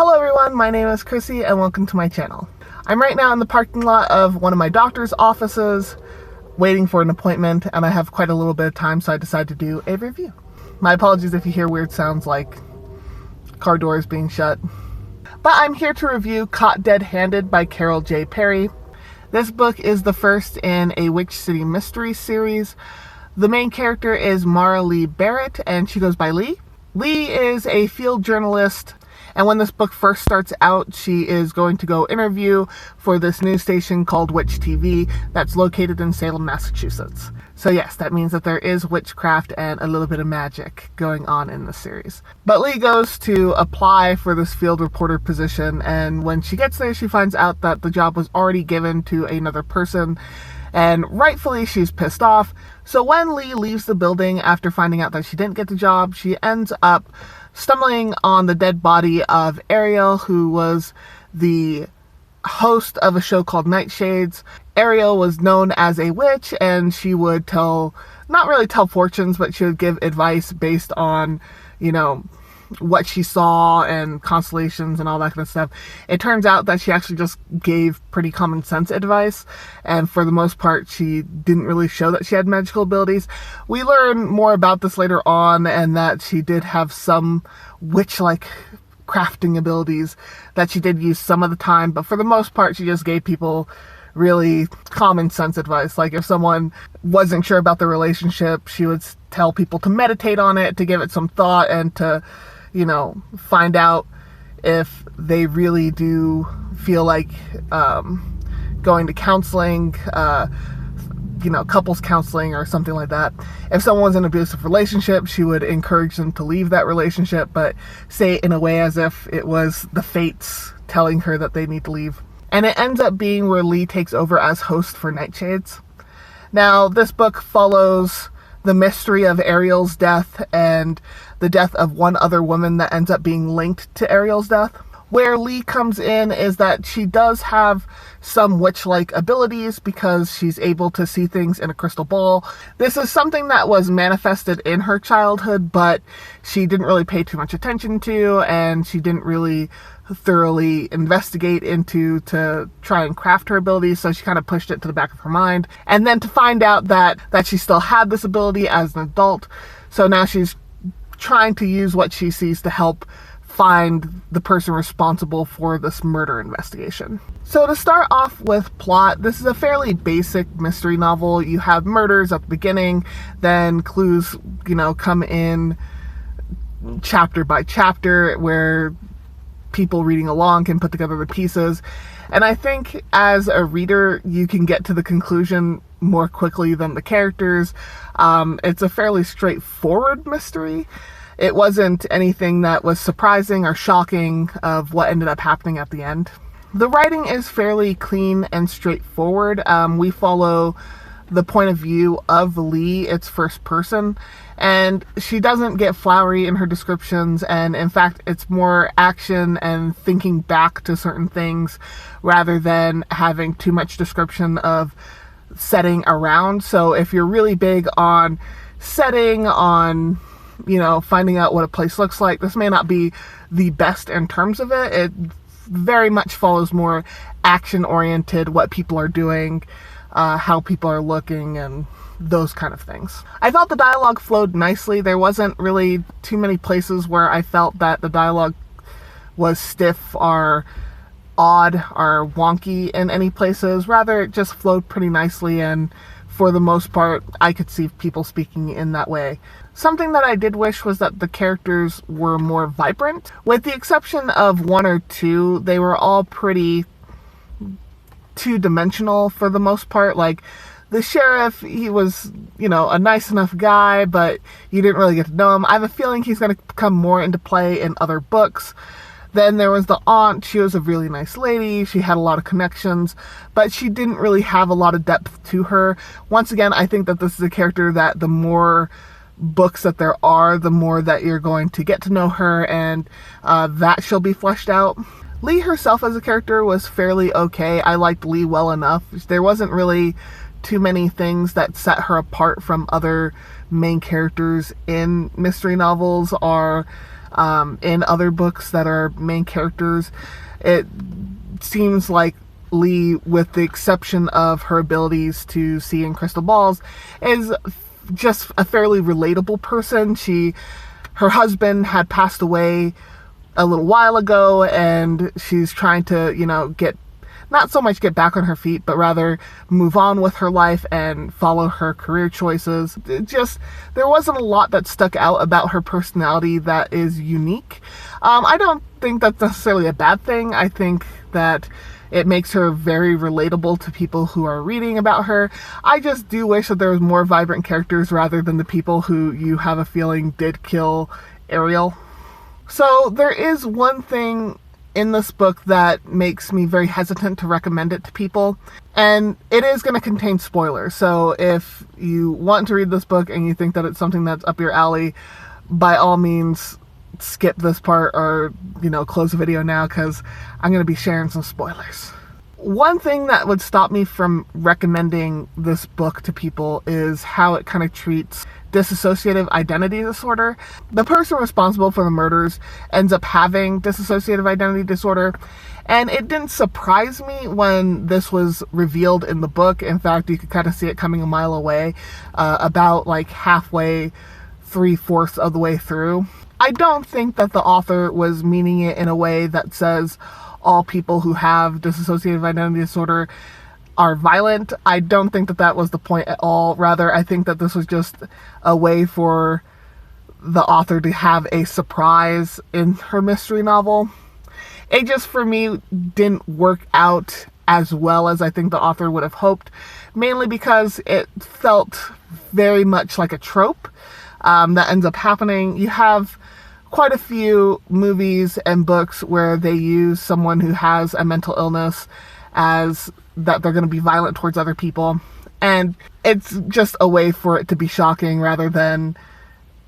Hello everyone, my name is Chrissy and welcome to my channel. I'm right now in the parking lot of one of my doctor's offices waiting for an appointment, and I have quite a little bit of time, so I decided to do a review. My apologies if you hear weird sounds like car doors being shut. But I'm here to review Caught Dead-Handed by Carol J. Perry. This book is the first in a Witch City Mysteries series. The main character is Mara Lee Barrett, and she goes by Lee. Lee is a field journalist, and when this book first starts out, she is going to go interview for this news station called Witch TV that's located in Salem, Massachusetts. So yes, that means that there is witchcraft and a little bit of magic going on in this series. But Lee goes to apply for this field reporter position, and when she gets there, she finds out that the job was already given to another person, and rightfully she's pissed off. So when Lee leaves the building after finding out that she didn't get the job, she ends up stumbling on the dead body of Ariel, who was the host of a show called Nightshades. Ariel was known as a witch, and she would not really tell fortunes, but she would give advice based on, what she saw and constellations and all that kind of stuff. It turns out that she actually just gave pretty common sense advice, and for the most part, she didn't really show that she had magical abilities. We learn more about this later on, and that she did have some witch-like crafting abilities that she did use some of the time, but for the most part, she just gave people really common sense advice. Like if someone wasn't sure about the relationship, she would tell people to meditate on it, to give it some thought, and to find out if they really do feel like going to counseling, couples counseling or something like that. If someone was in an abusive relationship, she would encourage them to leave that relationship, but say it in a way as if it was the fates telling her that they need to leave. And it ends up being where Lee takes over as host for Nightshades. Now, this book follows the mystery of Ariel's death and the death of one other woman that ends up being linked to Ariel's death. Where Lee comes in is that she does have some witch-like abilities because she's able to see things in a crystal ball. This is something that was manifested in her childhood, but she didn't really pay too much attention to, and she didn't really thoroughly investigate into to try and craft her abilities, so she kind of pushed it to the back of her mind. And then to find out that she still had this ability as an adult, so now she's trying to use what she sees to help find the person responsible for this murder investigation. So to start off with plot, this is a fairly basic mystery novel. You have murders at the beginning, then clues, come in chapter by chapter where people reading along can put together the pieces. And I think as a reader, you can get to the conclusion more quickly than the characters. It's a fairly straightforward mystery. It wasn't anything that was surprising or shocking of what ended up happening at the end. The writing is fairly clean and straightforward. We follow the point of view of Lee. It's first person, and she doesn't get flowery in her descriptions, and in fact it's more action and thinking back to certain things rather than having too much description of setting around. So if you're really big on setting, on finding out what a place looks like, this may not be the best in terms of it. It very much follows more action oriented, what people are doing, how people are looking, and those kind of things. I thought the dialogue flowed nicely. There wasn't really too many places where I felt that the dialogue was stiff or odd or wonky in any places. Rather, it just flowed pretty nicely, and for the most part, I could see people speaking in that way. Something that I did wish was that the characters were more vibrant. With the exception of one or two, they were all pretty two-dimensional for the most part. Like, the sheriff, he was, a nice enough guy, but you didn't really get to know him. I have a feeling he's going to come more into play in other books. Then there was the aunt. She was a really nice lady. She had a lot of connections, but she didn't really have a lot of depth to her. Once again, I think that this is a character that the more books that there are, the more that you're going to get to know her, and that she'll be fleshed out. Lee herself as a character was fairly okay. I liked Lee well enough. There wasn't really too many things that set her apart from other main characters in mystery novels or in other books that are main characters. It seems like Lee, with the exception of her abilities to see in crystal balls, is just a fairly relatable person. Her husband had passed away a little while ago, and she's trying to, not so much get back on her feet, but rather move on with her life and follow her career choices. There wasn't a lot that stuck out about her personality that is unique. I don't think that's necessarily a bad thing. I think that it makes her very relatable to people who are reading about her. I just do wish that there was more vibrant characters rather than the people who you have a feeling did kill Ariel. So there is one thing in this book that makes me very hesitant to recommend it to people, and it is going to contain spoilers. So if you want to read this book and you think that it's something that's up your alley, by all means skip this part or close the video now, because I'm going to be sharing some spoilers. One thing that would stop me from recommending this book to people is how it kind of treats dissociative identity disorder. The person responsible for the murders ends up having dissociative identity disorder, and it didn't surprise me when this was revealed in the book. In fact, you could kind of see it coming a mile away, about like halfway, 3/4 of the way through. I don't think that the author was meaning it in a way that says all people who have dissociative identity disorder are violent. I don't think that that was the point at all. Rather, I think that this was just a way for the author to have a surprise in her mystery novel. It just, for me, didn't work out as well as I think the author would have hoped, mainly because it felt very much like a trope that ends up happening. You have quite a few movies and books where they use someone who has a mental illness as that they're going to be violent towards other people, and it's just a way for it to be shocking rather than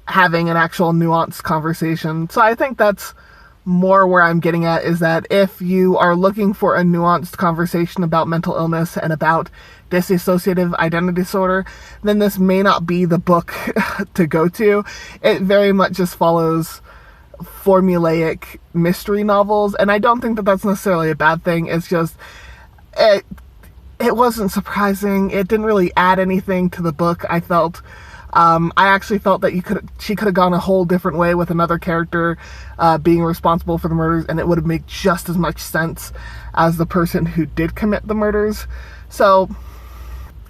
having an actual nuanced conversation. So I think that's more where I'm getting at, is that if you are looking for a nuanced conversation about mental illness and about dissociative identity disorder, then this may not be the book to go to. It very much just follows formulaic mystery novels, and I don't think that that's necessarily a bad thing. It's just it wasn't surprising. It didn't really add anything to the book, I felt. I actually felt that she could have gone a whole different way with another character being responsible for the murders, and it would have made just as much sense as the person who did commit the murders. So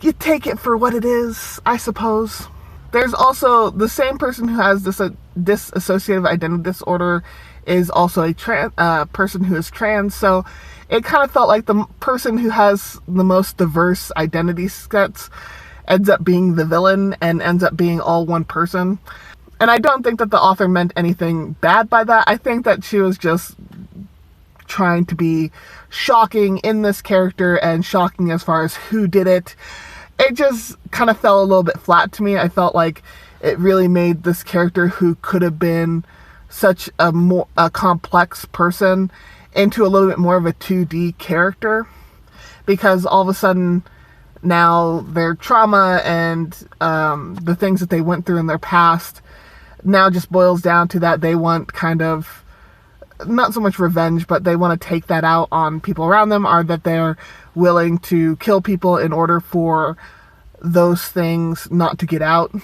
you take it for what it is, I suppose. There's also the same person who has this dissociative identity disorder is also a person who is trans, so it kind of felt like the person who has the most diverse identity sets ends up being the villain and ends up being all one person. And I don't think that the author meant anything bad by that. I think that she was just trying to be shocking in this character and shocking as far as who did it. It just kind of fell a little bit flat to me. I felt like it really made this character, who could have been such a complex person, into a little bit more of a 2D character, because all of a sudden now their trauma and the things that they went through in their past now just boils down to that they want kind of, not so much revenge, but they want to take that out on people around them, or that they're willing to kill people in order for those things not to get out.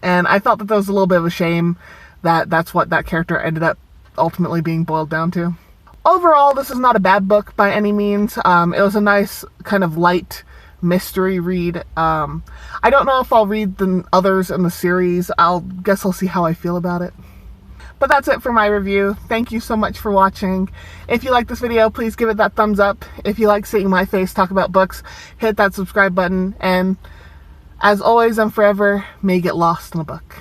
And I felt that that was a little bit of a shame that that's what that character ended up ultimately being boiled down to. Overall, this is not a bad book by any means. It was a nice kind of light mystery read. I don't know if I'll read the others in the series. Guess I'll see how I feel about it. But that's it for my review. Thank you so much for watching. If you like this video, please give it that thumbs up. If you like seeing my face talk about books, hit that subscribe button. And as always and forever, may you get lost in a book.